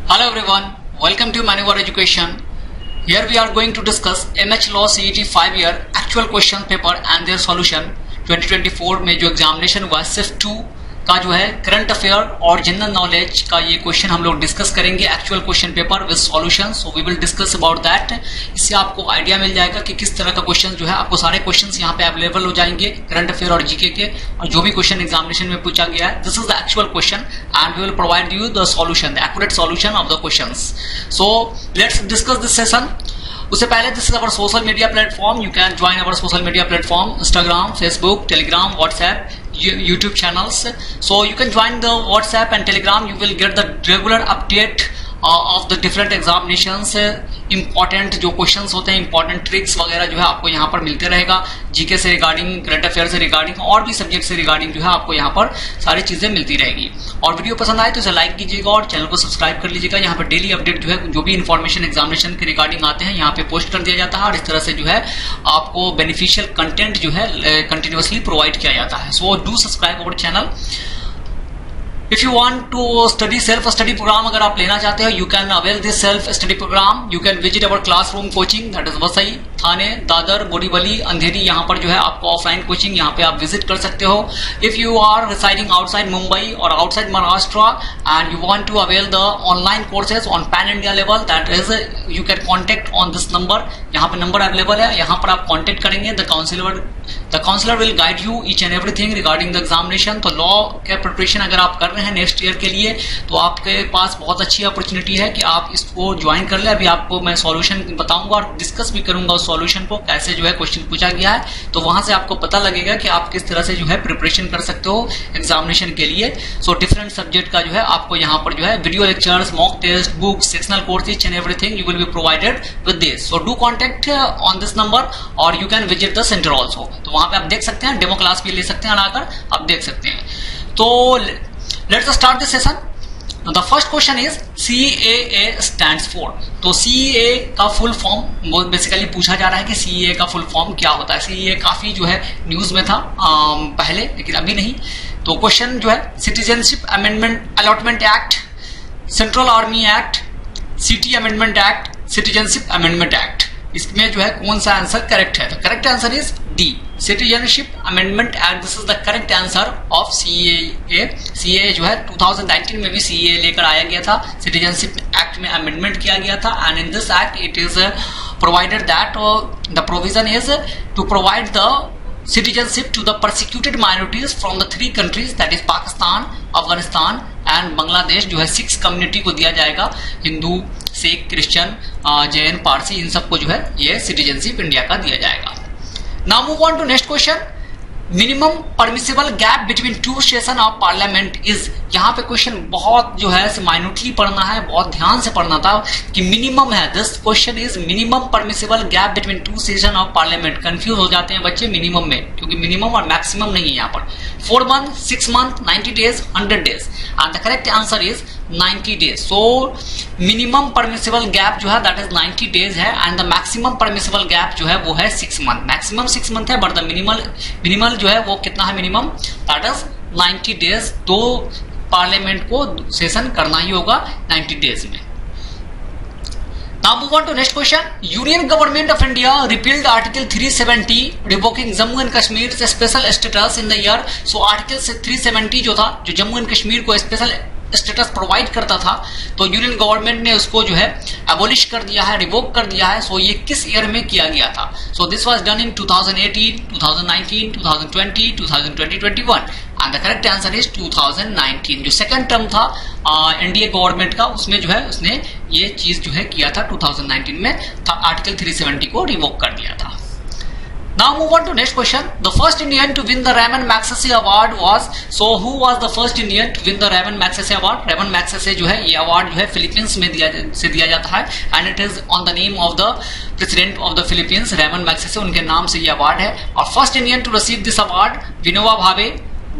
Hello everyone, welcome to Maneuver Education. Here we are going to discuss MH Law CET 5-year actual question paper and their solution. 2024 में जो examination हुआ सिर्फ 2 का जो है current affair और general knowledge का ये क्वेश्चन हम लोग डिस्कस करेंगे actual question paper with solution. So we will discuss about that. इससे आपको आइडिया मिल जाएगा कि किस तरह का क्वेश्चन जो है आपको सारे क्वेश्चंस यहाँ पे अवेलेबल हो जाएंगे करंट अफेयर और जीके के, और जो भी क्वेश्चन एग्जामिनेशन में पूछा गया है this is the actual question and we will provide you the solution, the accurate solution of the questions. So let's discuss this session. उससे पहले this is our social media platform. You can join our social media platform Instagram, Facebook, Telegram, WhatsApp, YouTube channels. So you can join the WhatsApp and Telegram. You will get the regular update of the different examinations. Important जो questions होते हैं, important tricks वगैरह जो है आपको यहाँ पर मिलते रहेगा. जीके से रिगार्डिंग, करंट अफेयर से रिगार्डिंग और भी सब्जेक्ट से रिगार्डिंग जो है आपको यहाँ पर सारी चीजें मिलती रहेगी. और वीडियो पसंद आए तो इसे लाइक कीजिएगा और चैनल को सब्सक्राइब कर लीजिएगा. यहाँ पर डेली अपडेट जो है जो भी इन्फॉर्मेशन एग्जामिनेशन के रिगार्डिंग आते हैं यहाँ पे पोस्ट कर दिया जाता है और इस तरह से जो है आपको बेनिफिशियल कंटेंट जो है कंटिन्यूअसली प्रोवाइड किया जाता है. So do subscribe our channel. If you want to study self study program अगर आप लेना चाहते हो, you can avail this self study program. You can visit our classroom coaching, that is Vasai, Thane, Dadar, Borivali, Andheri. यहाँ पर जो है आपको ऑफलाइन कोचिंग यहाँ पे आप विजिट कर सकते हो. If you are residing outside Mumbai or outside Maharashtra and you want to avail the online courses on pan India level, that is you can contact on this number. यहाँ पे number available है, यहाँ पर आप contact करेंगे. The counselor will guide you each and everything regarding the examination. तो law के preparation अगर आप कर रहे हैं नेक्स्ट ईयर के लिए तो आपके पास बहुत अच्छी अपॉर्चुनिटी है कि आप इसको ज्वाइन कर ले. अभी आपको मैं सॉल्यूशन बताऊंगा और डिस्कस भी करूंगा उस सॉल्यूशन को, कैसे जो है क्वेश्चन पूछा गया है, तो वहां से आपको पता लगेगा कि आप किस तरह से जो है प्रिपरेशन कर सकते हो एग्जामिनेशन के लिए. सो डिफरेंट सब्जेक्ट का जो है आपको यहाँ पर जो है video lectures, mock test, books, sectional course, each and everything you will be provided with this. So do contact on this number और you can visit the centre also. तो वहां पे आप देख सकते हैं, डेमो क्लास भी ले सकते हैं आकर आप देख सकते हैं. तो let's start this session. The first question is CAA stands for. तो CAA का फुल फॉर्म वो बेसिकली पूछा जा रहा है कि CAA का फुल फॉर्म क्या होता है. CAA काफी जो है न्यूज में था पहले, लेकिन अभी नहीं. तो क्वेश्चन जो है citizenship amendment allotment act, central army act, city amendment act, citizenship amendment act, इसमें जो है कौन सा आंसर करेक्ट है. तो correct answer is D, citizenship amendment act. This is the correct answer of CAA. CAA जो है 2019 में भी सीएए लेकर आया गया था, सिटीजनशिप एक्ट में अमेंडमेंट किया गया था. And in this act it is provided that the provision is to provide the citizenship to the persecuted minorities from the 3 countries, that is Pakistan, Afghanistan and Bangladesh. जो है 6 community को दिया जाएगा, Hindu, Sikh, Christian, Jain, Parsi, इन सबको जो है ये सिटीजनशिप इंडिया का दिया जाएगा. Now move on to next question. Minimum permissible gap between 2 session of parliament is. यहाँ पे क्वेश्चन बहुत जो है माइन्यूटली पढ़ना है, बहुत ध्यान से पढ़ना था कि मिनिमम है. This question is minimum permissible gap between 2 session of parliament. Confuse हो जाते हैं बच्चे मिनिमम में, क्योंकि मिनिमम और मैक्सिमम नहीं है यहाँ पर. 4 month, 6 month, 90 days, 100 days and the correct answer is 90 days. So minimum permissible gap जो है दैट इज 90 डेज है and the maximum permissible gap जो है वो है 6 मंथ. मैक्सिमम 6 मंथ है बट द मिनिमल जो है वो कितना है मिनिमम, दैट इज 90 डेज. तो पार्लियामेंट को सेशन करना ही होगा 90 डेज में. Now move on to next question. Union Government of India repealed Article 370 revoking Jammu and Kashmir's special status in the year. So Article 370 जो था, जो जम्मू एंड कश्मीर को special status provide करता था, तो यूनियन गवर्नमेंट ने उसको जो है एबोलिश कर दिया है, रिवोक कर दिया है. सो ये किस ईयर में किया गया था. So this was done in 2018, 2019, 2020, 2020, 21 and the correct answer is 2019. जो सेकंड टर्म था एनडीए गवर्नमेंट का, उसमें जो है उसने ये चीज जो है किया था 2019 में आर्टिकल 370 को रिवोक कर दिया था. Now move on to next question. The first Indian to win the Raman Magsaysay Award was. So who was the first Indian to win the Raman Magsaysay Award? Raman Magsaysay जो है ये award जो है Philippines में दिया जाता है and it is on the name of the president of the Philippines, Raman Magsaysay. उनके नाम से ये अवार्ड है. और first Indian to receive this award Vinoba Bhave,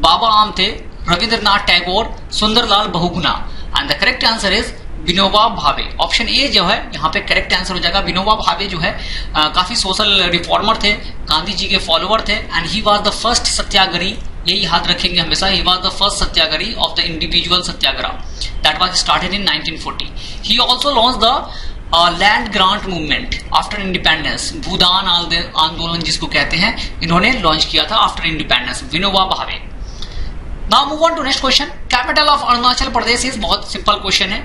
Baba Amte, Rabindranath Tagore, Sundarlal Bahuguna and the correct answer is Vinoba Bhave. Option A जो है यहाँ पे करेक्ट आंसर हो जाएगा. विनोबा भावे जो है काफी सोशल रिफॉर्मर थे, गांधी जी के फॉलोअर थे and he was the first satyagrahi. यही याद रखेंगे हमेशा, he was the first satyagrahi of the individual satyagraha. that was started in 1940. He also launched the land grant movement after independence, Bhoodan आंदोलन जिसको कहते हैं, इन्होंने लॉन्च किया था after independence, Vinoba Bhave. Now move on to next question. Capital of Arunachal Pradesh is, बहुत simple question है।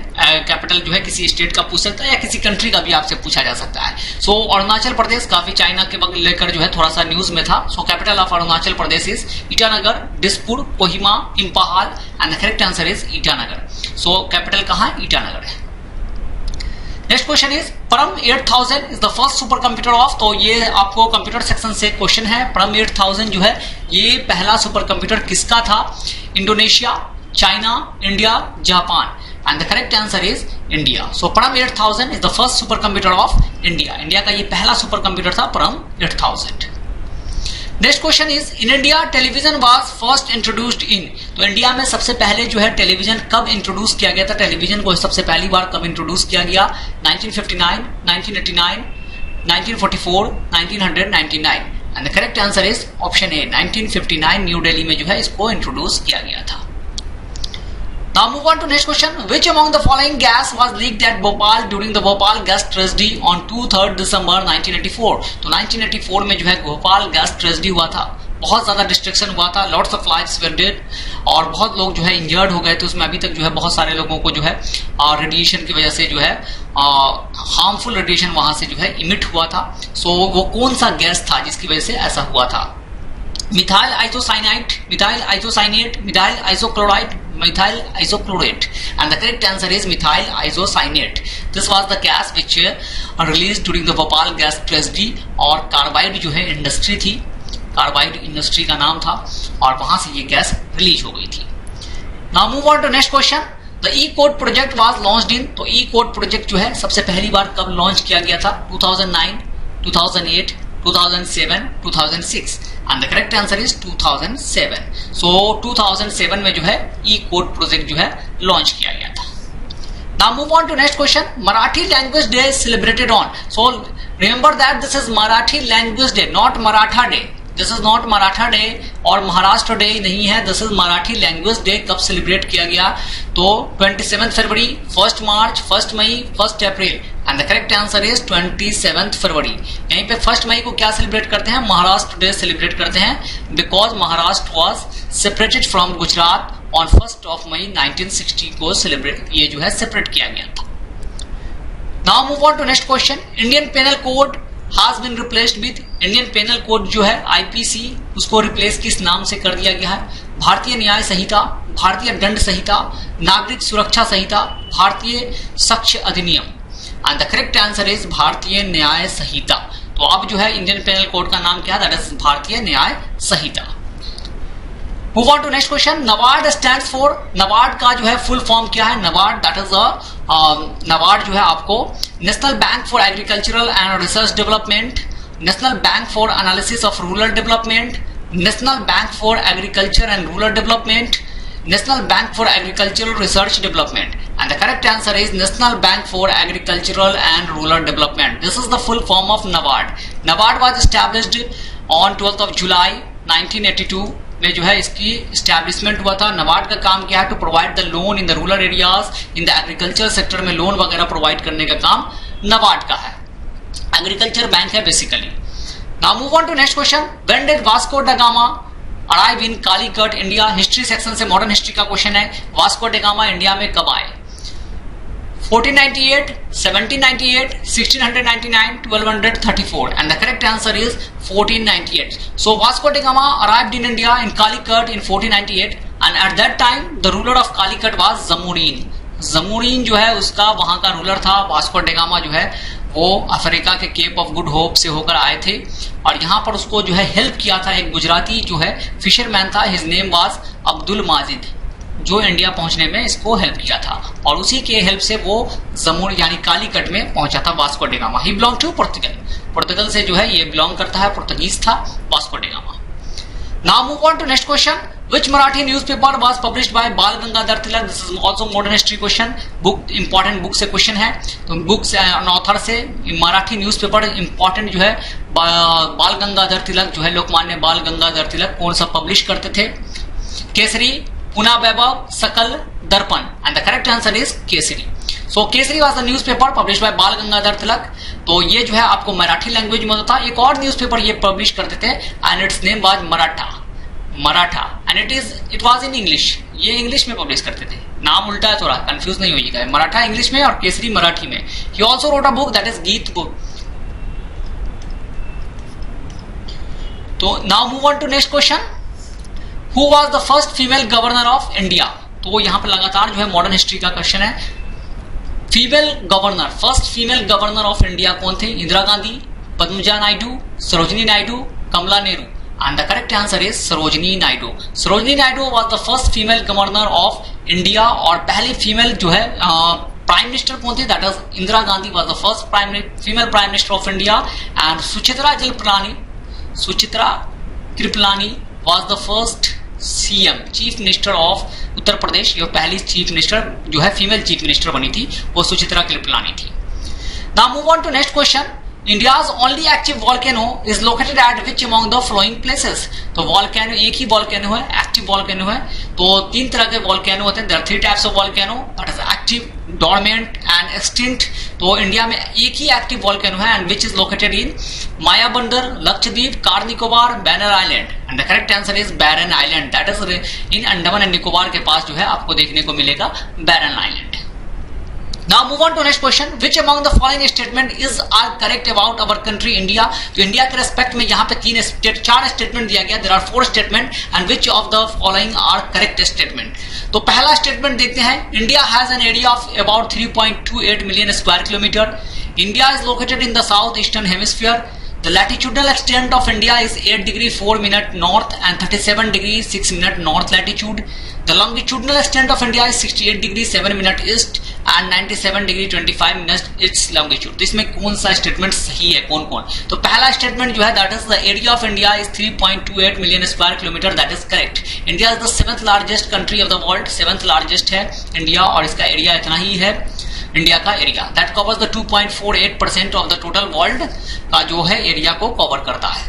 Capital जो है किसी स्टेट का पूछ सकता है या किसी कंट्री का भी आपसे पूछा जा सकता है। सो अरुणाचल प्रदेश काफी चाइना के बगल लेकर जो है थोड़ा सा न्यूज में था। So capital of Arunachal Pradesh is Itanagar, Dispur, Kohima, Imphal and the correct answer is Itanagar. So capital कहाँ है? ईटानगर है। नेक्स्ट क्वेश्चन इज परम 8000 is the first super computer of, तो ये आपको कंप्यूटर सेक्शन से क्वेश्चन है। परम 8000 जो है ये पहला सुपर कंप्यूटर किसका था? Indonesia, China, India, Japan and the correct answer is India. So Param 8000 is the first super computer of India. India का ये पहला सुपर कंप्यूटर था Param 8000। Next question is in India television was first introduced in, तो India में सबसे पहले जो है टेलीविजन कब इंट्रोड्यूस किया गया था? टेलीविजन को सबसे पहली बार कब इंट्रोड्यूस किया गया? 1959, 1989, 1944, 1999 and the correct answer is option A 1959 new Delhi में जो है इसको इंट्रोड्यूस किया गया था। Now move on to next question. Which among the following gas was leaked at Bhopal during the Bhopal gas tragedy on 2 December 1984? तो 1984 में जो है भोपाल गैस ट्रेजेडी हुआ था, बहुत ज्यादा डिस्ट्रक्शन हुआ था, lots of lives were dead और बहुत लोग जो है इंजर्ड हो गए थे। उसमें अभी तक जो है बहुत सारे लोगों को जो है रेडिएशन की वजह से जो है हार्मफुल रेडिएशन वहां से जो है इमिट हुआ था। सो वो कौन सा गैस था जिसकी वजह से ऐसा हुआ था? Methyl isocyanide, methyl isocyanate, methyl isochloride, methyl isochlorate and the correct answer is methyl isocyanate. This was the gas which released during the Bhopal gas tragedy और कार्बाइड जो है इंडस्ट्री थी, कार्बाइड इंडस्ट्री का नाम था और वहां से ये गैस रिलीज हो गई थी। Now move on to next question. The E-Code project was launched in, तो E-Code project जो है सबसे पहली बार कब लॉन्च किया गया था? 2009, 2008, 2007, 2006 and the correct answer is 2007. So 2007 में जो है E-Code project जो है लॉन्च किया गया था। Now move on to next question. Marathi language day is celebrated on. So remember that this is Marathi language day, not Maratha day. This is not Maratha day और Maharashtra day नहीं है, this is Marathi language day. कब celebrate किया गया? तो 27 फरवरी, 1 March, 1 मई, 1 April and the correct answer is 27 फरवरी। यहीं पे 1 मई को क्या सेलिब्रेट करते हैं? महाराष्ट्र डे सेलिब्रेट करते हैं because Maharashtra was separated from Gujarat on 1 मई 1960 को सेलिब्रेट ये जो है सेपरेट किया गया था। Now move on to next question. Indian penal code has been replaced with, Indian penal code जो है आईपीसी उसको रिप्लेस किस नाम से कर दिया गया है? भारतीय न्याय संहिता, भारतीय दंड संहिता, नागरिक सुरक्षा संहिता, भारतीय साक्ष्य अधिनियम and the correct answer is Bharatiya Nyaya संहिता। तो अब जो है इंडियन पेनल कोड का नाम क्या है? That is Bharatiya Nyaya Sanhita. Move on to next question. NABARD stands for, NABARD का जो है फुल फॉर्म क्या है? नबार्ड दैट इज नबार्ड जो है आपको national bank for agricultural and research development, national bank for analysis of rural development, national bank for agriculture and rural development, national bank for agricultural research development and the correct answer is national bank for agricultural and rural development. This is the full form of NABARD. NABARD was established on 12 जुलाई 1982 में जो है इसकी establishment हुआ था। नबार्ड का काम क्या है? To provide the loan in the rural areas, in the agriculture sector में लोन वगैरह प्रोवाइड करने का काम नबार्ड का है। एग्रीकल्चर बैंक है basically. Now move on to next question. When did Vasco da Gama arrive in Calicut India? History section से modern history का क्वेश्चन है। वास्को ड गामा इंडिया में कब आए? 1498, 1798, 1699, 1234 and the correct answer is 1498. So Vasco da Gama arrived in India in Calicut in 1498 and at that time the ruler of Calicut was Zamorin. Zamorin जो है उसका वहां का ruler था। Vasco da gamma जो है वो अफ्रीका के केप ऑफ गुड होप से होकर आए थे और यहाँ पर उसको जो है हेल्प किया था एक गुजराती जो है फिशरमैन था, his name was Abdul Majid, जो इंडिया पहुंचने में इसको हेल्प किया था और उसी के हेल्प से वो जमूर यानी कालीकट में पहुंचा था Vasco da Gama. He belong to Portugal, Portugal से जो है ये बिलोंग करता है, पोर्तुगीज था Vasco da Gama. Now move on to next question. Which Marathi newspaper was published by Bal Gangadhar Tilak? This is also modern history question. Book important book से question है, तो बुक से ऑथर से मराठी न्यूज़पेपर इंपॉर्टेंट जो है बाल गंगाधर तिलक जो है लोकमान्य बाल गंगाधर तिलक कौन सा पब्लिश करते थे? केसरी, पुना वैभव, सकल, दर्पण, and the correct answer is Kesari. So Kesari was the newspaper publish by Bal Gangadhar Tilak. तो ये जो है आपको मराठी लैंग्वेज में होता था। एक और न्यूज़पेपर ये पब्लिश करते थे and it's name was Maratha and it was in English. ये इंग्लिश में पब्लिश करते थे। नाम उल्टा है, थोड़ा कंफ्यूज नहीं होइएगा। मराठा इंग्लिश में और केसरी मराठी में। He also wrote a book that is Gita book. तो now move on to next question. Who was the first female governor of India? तो यहां पर लगातार जो है मॉडर्न हिस्ट्री का क्वेश्चन है। Female governor, first female governor of India कौन थे? Indira Gandhi, Padmaja Naidu, Sarojini Naidu, Kamala Nehru, and the correct answer is Sarojini Naidu. Sarojini Naidu was the first female governor of India. और पहली फीमेल जो है प्राइम मिनिस्टर कौन थी? That is Indira Gandhi was the first female prime minister of India. And Sucheta Kripalani was the first CM, chief minister of Uttar Pradesh. ये पहली chief minister जो है फीमेल चीफ मिनिस्टर बनी थी, वो सुचित्रा कृपलानी थी। Now move on to next question. India's only active volcano is located at which among the following places? तो volcano, एक ही वॉल्केनो है, एक्टिव वॉल्केनो है। तो तीन तरह के वॉल्केनो होते हैं। There are 3 types of volcano, that is active, dormant and extinct. तो इंडिया में एक ही एक्टिव वॉल्केनो है and which is located in Mayabunder, Lakshadweep, Car Nicobar, Barren Island, and the correct answer is Barren Island. That is in Andaman and Nicobar के पास जो है आपको देखने को मिलेगा Barren Island. Now move on to next question. Which among the following statement are correct about our country India? तो India के रेस्पेक्ट में यहाँ पे 4 स्टेटमेंट दिया गया। There are 4 statement and which of the following are correct statement? तो पहला statement देखते हैं। India has an area of about 3.28 million square kilometer. India is located in the southeastern hemisphere. The latitudinal extent of India is 8 degree 4 minute north and 37 degree 6 minute north latitude. The longitudinal extent of India is 68 degree 7 minute east and 97 degree 25 minute its longitude. तो इसमें कौन सा statement सही है? कौन? तो पहला statement जो है that is the area of India is 3.28 million square kilometre, that is correct. India is the 7th largest country of the world, 7th largest है इंडिया और इसका एरिया इतना ही है। इंडिया का area that covers the 2.48% of the total world का जो है area को कवर करता है।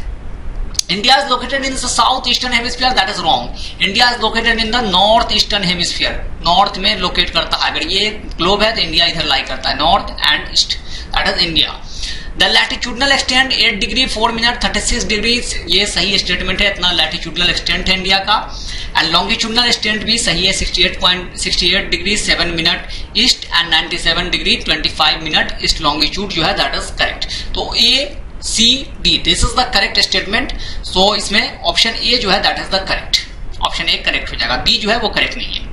India is located in the southeastern hemisphere, that is wrong. India is located in the northeastern hemisphere. North में लोकेट करता है। अगर ये ग्लोब है तो इंडिया इधर लाई करता है, north and east, that is India. The latitudinal extent 8 degree 4 minute 36 degree, ये सही स्टेटमेंट है, इतना लैटिट्यूडनल एक्सटेंट है इंडिया का। एंड लॉन्गिट्यूडनल एक्सटेंट भी सही है, 68 degree 7 minute east and 97 degree 25 minute east longitude जो है दैट इज करेक्ट। तो A C D this is the correct statement. So इसमें ऑप्शन ए जो है that is the correct, option A correct हो जाएगा, बी जो है वो करेक्ट नहीं है।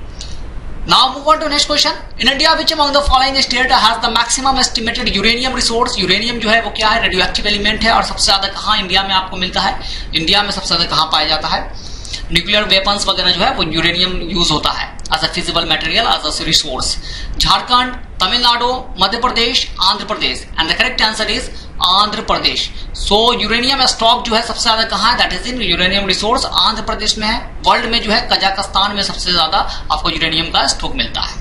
Now move on to next question. In India which among the following state has the maximum estimated uranium resource? Uranium जो है वो क्या है? रेडियोएक्टिव एलिमेंट है और सबसे ज्यादा कहाँ इंडिया में आपको मिलता है? इंडिया में सबसे ज्यादा कहाँ पाया जाता है? न्यूक्लियर वेपन्स वगैरह जो है वो यूरेनियम यूज होता है as a feasible material, as a resource. Jharkhand, Tamil Nadu, Madhya Pradesh, Andhra Pradesh, and the correct answer is Andhra Pradesh. So uranium stock जो है सबसे ज्यादा कहाँ है? That is in uranium resource Andhra Pradesh में है। वर्ल्ड में जो है कजाकिस्तान में सबसे ज्यादा आपको यूरेनियम का स्टॉक मिलता है।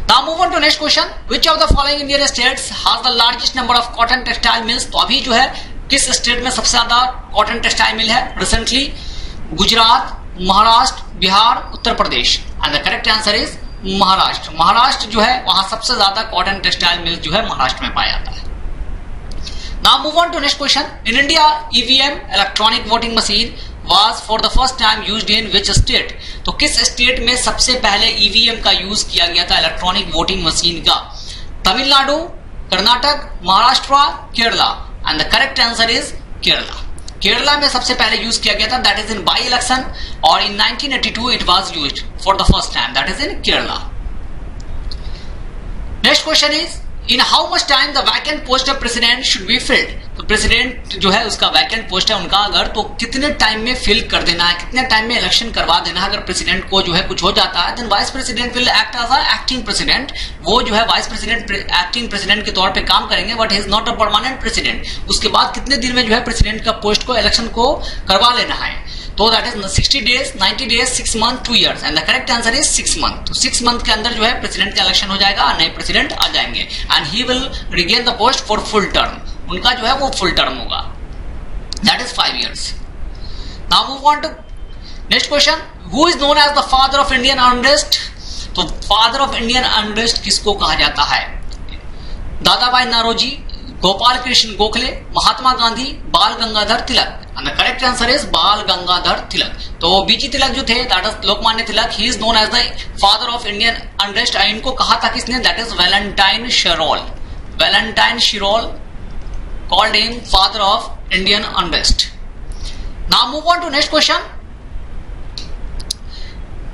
Now move on to next question. Which of the following Indian states has the largest number of cotton textile mills? तो अभी जो है किस स्टेट में सबसे ज्यादा कॉटन टेक्सटाइल मिल है recently? Gujarat, Maharashtra, Bihar, Uttar Pradesh, and the correct answer is Maharashtra. Maharashtra जो है वहां सबसे ज्यादा कॉटन टेक्सटाइल मिल जो है महाराष्ट्र में पाया जाता है। Now move on to next question. In India, EVM electronic voting machine was for the first time used in which state? तो किस स्टेट में सबसे पहले EVM का यूज किया गया था इलेक्ट्रॉनिक वोटिंग मशीन का? Tamil Nadu, Karnataka, Maharashtra, Kerala, and the correct answer is Kerala. Kerala में सबसे पहले यूज किया गया था, that is in by election, और इन 1982 it was used for the first time, that is in Kerala. Next question is in how much time the vacant post of president should be filled? तो president जो है उसका vacant post है उनका अगर, तो कितने टाइम में फिल कर देना है, कितने टाइम में इलेक्शन करवा देना है? अगर प्रेसिडेंट को जो है कुछ हो जाता है then vice president will act as a acting president. वो जो है वाइस प्रेसिडेंट एक्टिंग प्रेसिडेंट के तौर पे काम करेंगे, but is not a permanent president. उसके बाद कितने दिन में जो है प्रेसिडेंट का पोस्ट को इलेक्शन को करवा लेना है? तो that is 60 days, 90 days, 6 month, 2 years, and the correct answer is 6 month. तो 6 मंथ के अंदर जो है प्रेसिडेंट का इलेक्शन हो जाएगा और नए प्रेसिडेंट आ जाएंगे and he will regain the post for full term. उनका जो है वो फुल टर्म होगा, that is 5 years। Now move on to next question, who is known as the father of Indian unrest? तो फादर ऑफ इंडियन अनरेस्ट किसको कहा जाता है? दादा भाई Naoroji, Gopal Krishna Gokhale, Mahatma Gandhi, Bal Gangadhar Tilak. And the correct answer is Bal Gangadhar Tilak. तो बीजी तिलक जो थे, that is Lokmanya Tilak, he is known as the father of Indian unrest. इनको कहा था किसने? That is Valentine Chirol. Valentine Chirol called him father of Indian unrest. Now move on to next question.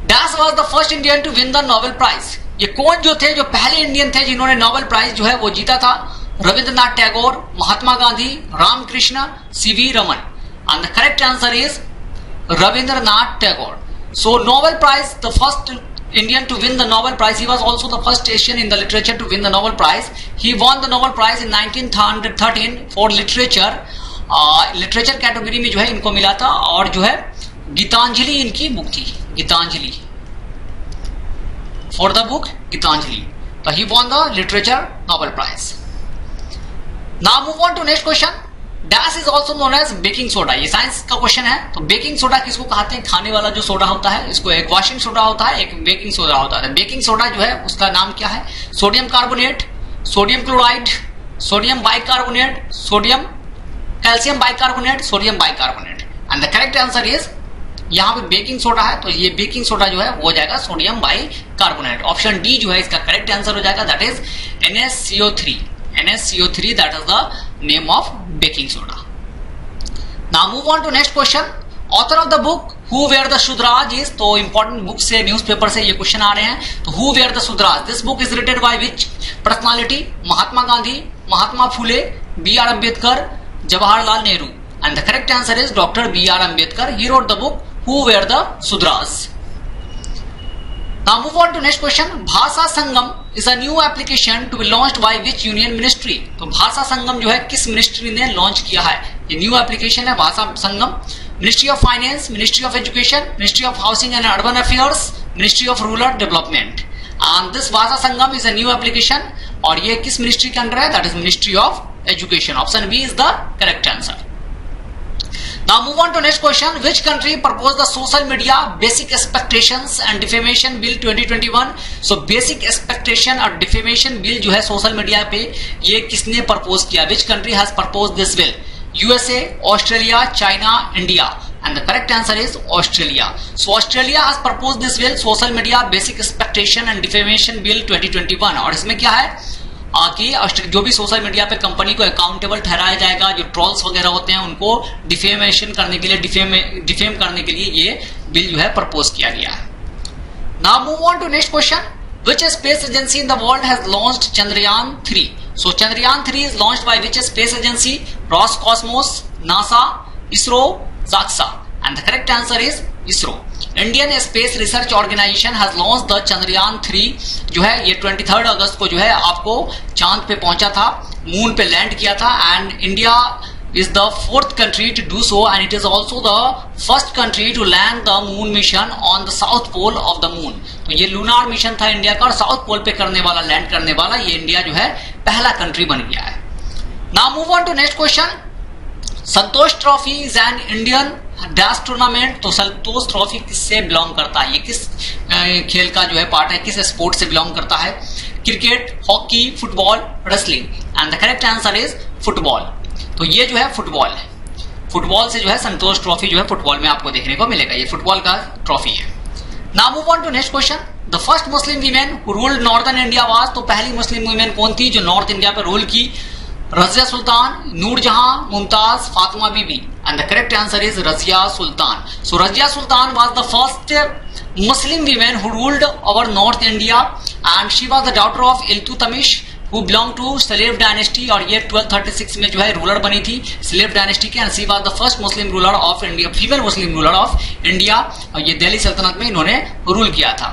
Dash was the first Indian to win the Nobel Prize. ये कौन जो थे, जो पहले इंडियन थे जिन्होंने नोबेल प्राइज जो है वो जीता था? Rabindranath Tagore, Mahatma Gandhi, Ramakrishna, CV Raman. And the correct answer is Rabindranath Tagore. So Nobel Prize, the first Indian to win the Nobel Prize. He was also the first Asian in the literature to win the Nobel Prize. He won the Nobel Prize in 1913 for literature. Literature category में जो है इनको मिला था, और जो है गीतांजलि इनकी बुक थी, Gitanjali, for the book Gitanjali. तो he won the literature Nobel prize. Now move on to next question. Dash is also known as baking soda. ये साइंस का क्वेश्चन है. तो बेकिंग सोडा किसको कहते हैं? खाने वाला जो सोडा होता है, इसको एक वॉशिंग सोडा होता है, एक बेकिंग सोडा होता है. बेकिंग सोडा जो है उसका नाम क्या है? Sodium carbonate, sodium chloride, sodium bicarbonate, sodium calcium bicarbonate, sodium bicarbonate. And the correct answer is, यहाँ पे बेकिंग सोडा है तो ये बेकिंग सोडा जो है वो हो जाएगा सोडियम बाइकार्बोनेट. ऑप्शन डी जो है इसका करेक्ट आंसर हो जाएगा, that is NaCO3. NaCO3, that is the name of baking soda. Now move on to next question. Author of the book Who Were the Shudraj is, तो important book से, newspaper से ये question आ रहे हैं. तो Who Were the Shudraj? This book is written by which personality? Mahatma Gandhi, Mahatma Phule, B.R. Ambedkar, Jawaharlal Nehru. And the correct answer is Dr. B.R. Ambedkar. He wrote the book Who Were the Shudraj. Now move on to next question. भाषा संगम is a new application to be launched by which union ministry? तो भाषा संगम जो है किस ministry ने launch किया है? ये न्यू एप्लीकेशन है Bhasha Sangam. Ministry of finance, ministry of education, ministry of housing and urban affairs, ministry of rural development. And this Bhasha Sangam is a new application, और ये किस मिनिस्ट्री के अंडर है? That is ministry of education. Option B is the correct answer. Now move on to next question. Which country proposed the Social Media Basic Expectations and Defamation Bill 2021? So Basic Expectation और Defamation Bill जो है social media पे, ये किसने propose किया? Which country has proposed this bill? USA, Australia, China, India. And the correct answer is Australia. So Australia has proposed this bill, Social Media Basic Expectation and Defamation Bill 2021. और इसमें क्या है कि जो भी सोशल मीडिया पे company को accountable ठहराया जाएगा, जो ट्रोल्स वगैरह होते हैं उनको डिफेमेशन करने के लिए, डिफेम करने के लिए ये बिल जो है प्रपोज किया गया है. Now move on to next question. Which space agency in the world has launched Chandrayaan 3? So Chandrayaan 3 is launched by which space agency? Roscosmos, NASA, ISRO, JAXA. And the correct answer is ISRO. Indian Space Research Organisation has launch the Chandrayaan 3 जो है ये 23 अगस्त को जो है आपको चांद पे पहुंचा था, मून पे लैंड किया था. And India is the fourth country to do so, and it is also the first country to land the moon mission on the south pole of the moon. तो ये लूनार मिशन था India का, और south pole पे करने वाला, land करने वाला, ये इंडिया जो है पहला कंट्री बन गया है. Now move on to next question. Santosh trophy is an Indian dash tournament. तो संतोष ट्रॉफी किससे बिलोंग करता है? ये किस खेल का जो है पार्ट है, किस स्पोर्ट से बिलोंग करता है? Cricket, hockey, football, wrestling. And the correct answer is football. तो ये जो है फुटबॉल है. फुटबॉल से जो है संतोष ट्रॉफी जो है फुटबॉल में आपको देखने को मिलेगा, ये फुटबॉल का ट्रॉफी है. Now move on to next question. The first Muslim women who ruled northern India was. तो पहली मुस्लिम वीमेन कौन थी जो नॉर्थ इंडिया पर रूल की? Razia Sultan, Nur Jahan, Mumtaz, Fatima Bibi. And the correct answer is Razia Sultan. So Razia Sultan was the first Muslim women who ruled over north India, and she was the daughter of Iltutmish who belong to Slave dynasty, और ये 1236 में जो है रूलर बनी थी slave dynasty के. And she was the first Muslim ruler of India, female Muslim ruler of India, और ये दिल्ली सल्तनत में इन्होंने रूल किया था.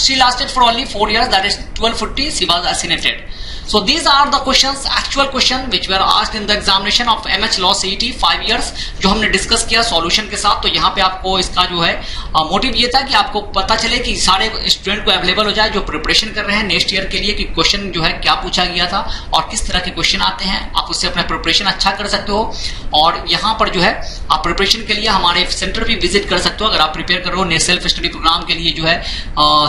She lasted for only 4 years, that is 1240 she was assassinated. So these are the questions, actual question which were asked in the examination of MH Law CET 5 years, जो हमने discuss किया सॉल्यूशन के साथ। तो यहाँ पे आपको इसका जो है मोटिव ये था कि आपको पता चले कि सारे स्टूडेंट को अवेलेबल हो जाए जो प्रिपरेशन कर रहे हैं नेक्स्ट ईयर के लिए, कि क्वेश्चन जो है क्या पूछा गया था और किस तरह के क्वेश्चन आते हैं, आप उससे अपना प्रिपरेशन अच्छा कर सकते हो। और यहाँ पर जो है आप प्रिपरेशन के लिए हमारे सेंटर भी विजिट कर सकते हो। अगर आप प्रिपेयर कर रहे हो सेल्फ स्टडी प्रोग्राम के लिए जो है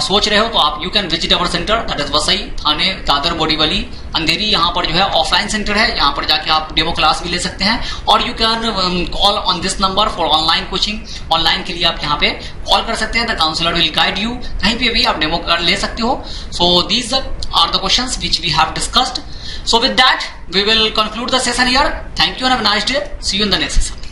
सोच रहे हो, तो आप you can visit our centre, that is Vasai, Thane, Dadar, Borivali, Andheri. यहाँ पर जो है ऑफलाइन सेंटर है, यहाँ पर जाके आप डेमो क्लास भी ले सकते हैं। और you can call on this number for online coaching. Online के लिए आप यहाँ पे कॉल कर सकते हैं, the counsellor will guide you, कहीं पे भी आप डेमो ले सकते हो। So these are the questions which we have discussed. So with that, we will conclude the session here. Thank you and have a nice day. See you in the next session.